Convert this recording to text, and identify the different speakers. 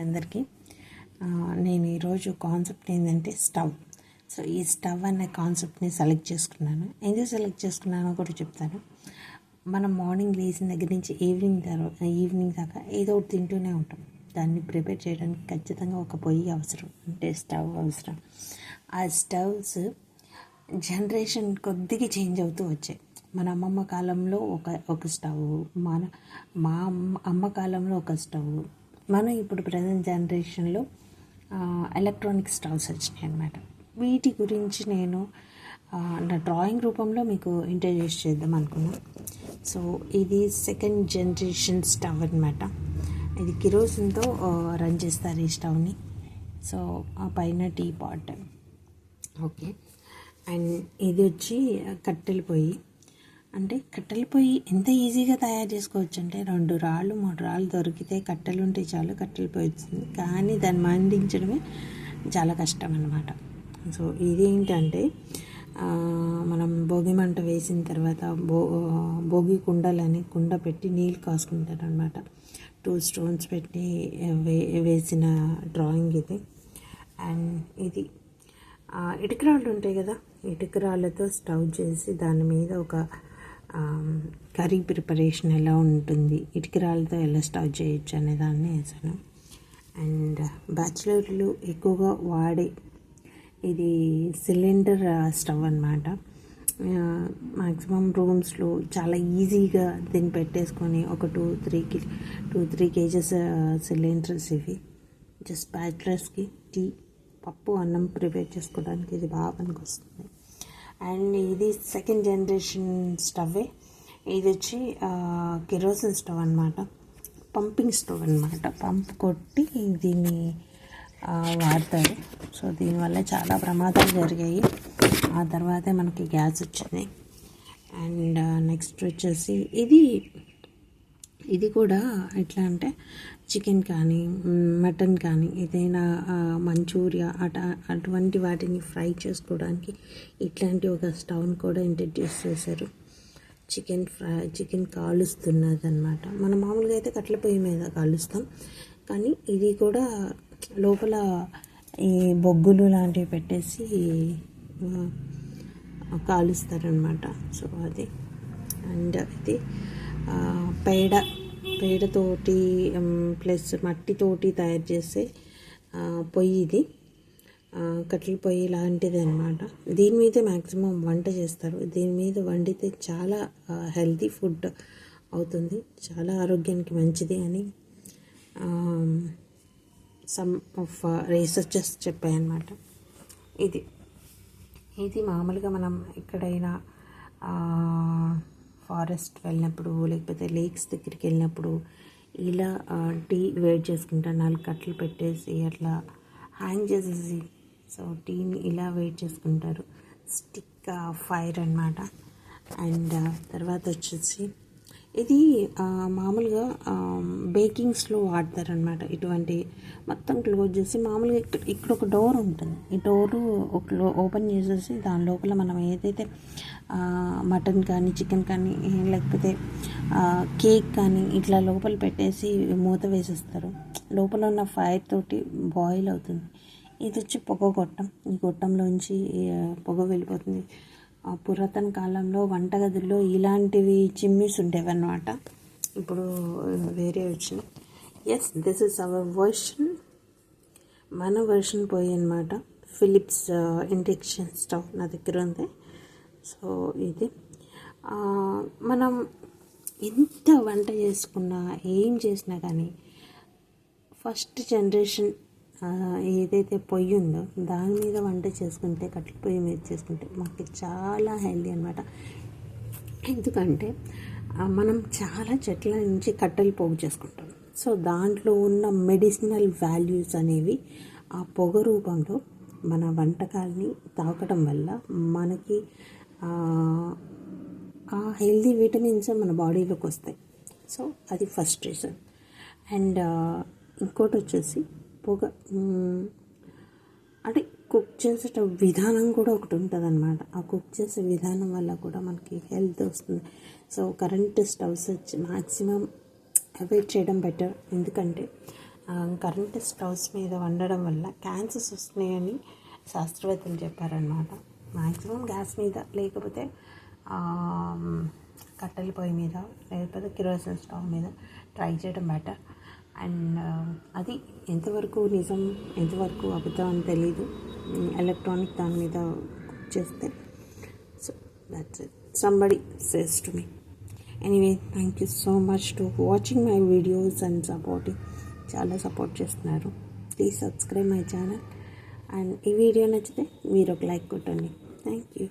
Speaker 1: అందరికీ నేను ఈరోజు కాన్సెప్ట్ ఏంటంటే స్టవ్. సో ఈ స్టవ్ అనే కాన్సెప్ట్ని సెలెక్ట్ చేసుకున్నాను. ఎందుకు సెలెక్ట్ చేసుకున్నానో కూడా చెప్తాను. మనం మార్నింగ్ లేచిన దగ్గర నుంచి ఈవినింగ్ దాకా ఏదో ఒకటి తింటూనే ఉంటాం. దాన్ని ప్రిపేర్ చేయడానికి ఖచ్చితంగా ఒక పొయ్యి అవసరం, అంటే స్టవ్ అవసరం. ఆ స్టవ్స్ జనరేషన్ కొద్దిగా చేంజ్ అవుతూ వచ్చాయి. మన అమ్మమ్మ కాలంలో ఒక స్టవ్, మా అమ్మ కాలంలో ఒక స్టవ్, మనం ఇప్పుడు ప్రజెంట్ జనరేషన్లో ఎలక్ట్రానిక్ స్టవ్స్ వచ్చినాయి అన్నమాట. వీటి గురించి నేను నా డ్రాయింగ్ రూపంలో మీకు ఇంట్రడ్యూస్ చేద్దాం అనుకున్నాను. సో ఇది సెకండ్ జనరేషన్ స్టవ్ అన్నమాట. ఇది కిరోసిన్తో రన్ చేస్తారు ఈ స్టవ్ని. సో ఆ పైన టీ పాట్, ఓకే. అండ్ ఇది వచ్చి కట్టెల పొయ్యి. అంటే కట్టెల పొయ్యి ఎంత ఈజీగా తయారు చేసుకోవచ్చు అంటే 2 రాళ్ళు 3 రాళ్ళు దొరికితే కట్టెలు ఉంటే చాలు, కట్టెల పొయ్యి వచ్చింది. కానీ దాన్ని మండించడమే చాలా కష్టం అన్నమాట. సో ఇదేంటంటే మనం భోగి మంట వేసిన తర్వాత భోగి కుండ పెట్టి నీళ్ళు కాసుకుంటారు అనమాట. 2 స్టోన్స్ పెట్టి వేసిన డ్రాయింగ్ ఇది. అండ్ ఇది ఇటుకరాళ్ళు ఉంటాయి కదా, ఇటుకరాళ్ళతో స్టవ్ చేసి దాని మీద ఒక కర్రీ ప్రిపరేషన్ ఎలా ఉంటుంది, ఇటుకరాళ్ళతో ఎలా స్టవ్ చేయొచ్చు అనే దాన్ని వేసాను. అండ్ బ్యాచిలర్లు ఎక్కువగా వాడే ఇది సిలిండర్ స్టవ్ అన్నమాట. మ్యాక్సిమం రూమ్స్లో చాలా ఈజీగా దీన్ని పెట్టేసుకొని ఒక 2-3 కేజెస్ సిలిండర్స్ ఇవి. జస్ట్ బ్యాచిలర్స్కి టీ, పప్పు, అన్నం ప్రిపేర్ చేసుకోవడానికి ఇది బాగా పనికొస్తుంది. అండ్ ఇది సెకండ్ జనరేషన్ స్టవ్వే. ఇది వచ్చి కిరోసిన్ స్టవ్ అనమాట, పంపింగ్ స్టవ్ అనమాట. పంప్ కొట్టి దీన్ని వాడతారు. సో దీనివల్ల చాలా ప్రమాదాలు జరిగాయి. ఆ తర్వాతే మనకి గ్యాస్ వచ్చింది. అండ్ నెక్స్ట్ వచ్చేసి ఇది కూడా ఎట్లా అంటే చికెన్ కానీ మటన్ కానీ ఏదైనా మంచూరియా అటువంటి వాటిని ఫ్రై చేసుకోవడానికి ఇట్లాంటి ఒక స్టవ్ని కూడా ఇంట్రడ్యూస్ చేశారు. చికెన్ కాలుస్తున్నది అనమాట. మనం మామూలుగా అయితే కట్ల పొయ్యి మీద కాలుస్తాం, కానీ ఇది కూడా లోపల ఈ బొగ్గులు లాంటివి పెట్టేసి కాలుస్తారనమాట. సో అది. అండ్ ఇది పేడతోటి ప్లస్ మట్టితోటి తయారు చేసే పొయ్యి. ఇది కట్టెల పొయ్యి లాంటిది అనమాట. దీని మీద మ్యాక్సిమం వంట చేస్తారు. దీని మీద వండితే చాలా హెల్తీ ఫుడ్ అవుతుంది, చాలా ఆరోగ్యానికి మంచిది అని సమ్ ఆఫ్ రీసెర్చర్స్ చెప్పాయన్నమాట. ఇది మామూలుగా మనం ఎక్కడైనా ఫారెస్ట్ వెళ్ళినప్పుడు లేకపోతే లేక్స్ దగ్గరికి వెళ్ళినప్పుడు ఇలా టీ వేడి చేసుకుంటారు. 4 కట్టెలు పెట్టేసి అట్లా హ్యాంగ్ చేసేసి సో టీని ఇలా వేడి చేసుకుంటారు. స్టిక్ ఫైర్ అన్నమాట. అండ్ తర్వాత వచ్చేసి ఇది మామూలుగా బేకింగ్స్లో వాడతారనమాట. ఇటువంటి మొత్తం క్లోజ్ చేసి మామూలుగా ఇక్కడ ఒక డోర్ ఉంటుంది. ఈ డోరు ఓపెన్ చేసేసి దాని లోపల మనం ఏదైతే మటన్ కానీ చికెన్ కానీ లేకపోతే కేక్ కానీ ఇట్లా లోపల పెట్టేసి మూత వేసేస్తారు. లోపల ఉన్న ఫైర్ తోటి బాయిల్ అవుతుంది. ఇది వచ్చి పొగ గొట్టం. ఈ గొట్టంలోంచి పొగ వెళ్ళిపోతుంది. పురాతన కాలంలో వంటగదుల్లో ఇలాంటివి చిమ్నీస్ ఉండేవన్నమాట. ఇప్పుడు వేరే వచ్చినాయి. Yes, this is our version. మన వర్షన్ పోయి అనమాట. ఫిలిప్స్ ఇండక్షన్ స్టవ్ నా దగ్గర ఉంది. సో ఇది మనం ఎంత వంట చేసుకున్నా ఏం చేసినా కానీ ఫస్ట్ జనరేషన్ ఏదైతే పొయ్యి ఉందో దాని మీద వంట చేసుకుంటే, కట్టెల పొయ్యి మీద చేసుకుంటే మాకు చాలా హెల్దీ అనమాట. ఎందుకంటే మనం చాలా చెట్ల నుంచి కట్టెలు పోగు చేసుకుంటాం. సో దాంట్లో ఉన్న మెడిసినల్ వాల్యూస్ అనేవి ఆ పొగ రూపంలో మన వంటకాలని తాకడం వల్ల మనకి ఆ హెల్దీ విటమిన్స్ మన బాడీలోకి వస్తాయి. సో అది ఫస్ట్ రీజన్. అండ్ ఇంకోటి వచ్చేసి పొగ అంటే కుక్ చేసే విధానం కూడా ఒకటి ఉంటుంది అనమాట. ఆ కుక్ చేసే విధానం వల్ల కూడా మనకి హెల్త్ వస్తుంది. సో కరెంట్ స్టవ్స్ వచ్చి మ్యాక్సిమం అవాయిడ్ చేయడం బెటర్. ఎందుకంటే కరెంట్ స్టవ్స్ మీద వండడం వల్ల క్యాన్సర్స్ వస్తున్నాయని శాస్త్రవేత్తలు చెప్పారనమాట. మ్యాక్సిమం గ్యాస్ మీద లేకపోతే కట్టెల పొయ్యి మీద లేకపోతే కిరోసిన్ స్టవ్ మీద ట్రై చేయడం బెటర్. అండ్ అది ఎంతవరకు నిజం ఎంతవరకు అబద్ధం అని తెలీదు ఎలక్ట్రానిక్ దాని మీద కుక్ చేస్తే. So that's it, somebody says to me. Anyway, thank you so much to watching my videos and supporting. చాలా సపోర్ట్ చేస్తున్నారు. Please subscribe my channel. And ఈ వీడియో నచ్చితే మీరు ఒక లైక్ కొట్టండి. Thank you.